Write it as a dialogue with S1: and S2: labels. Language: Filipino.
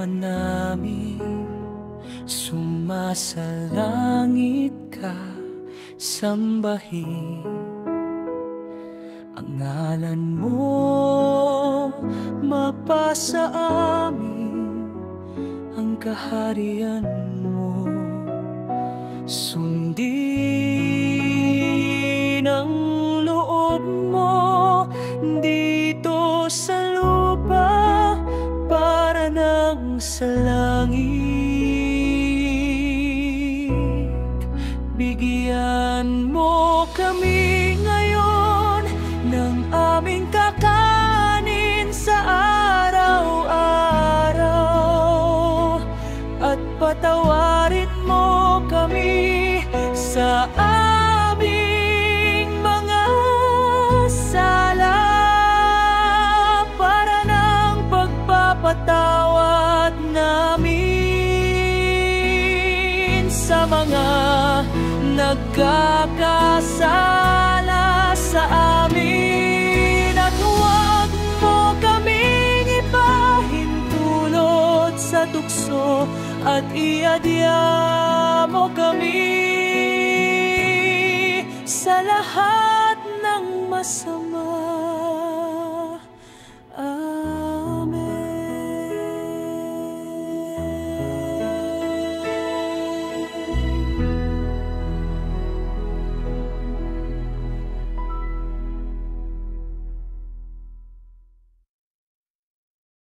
S1: Ama namin, sumasalangit ka, sambahin ang ngalan mo, mapasa amin ang kaharian mo. Sundin ang loob mo dito sa lupa para nang sa langit. Bigyan mo kami ngayon ng aming kakanin sa araw-araw, at patawarin mo kami sa aming mga sala para ng pagpapatawad namin sa mga nagkakasala sa amin. At huwag mo kaming ipahintulot sa tukso, at iadya mo kami sa lahat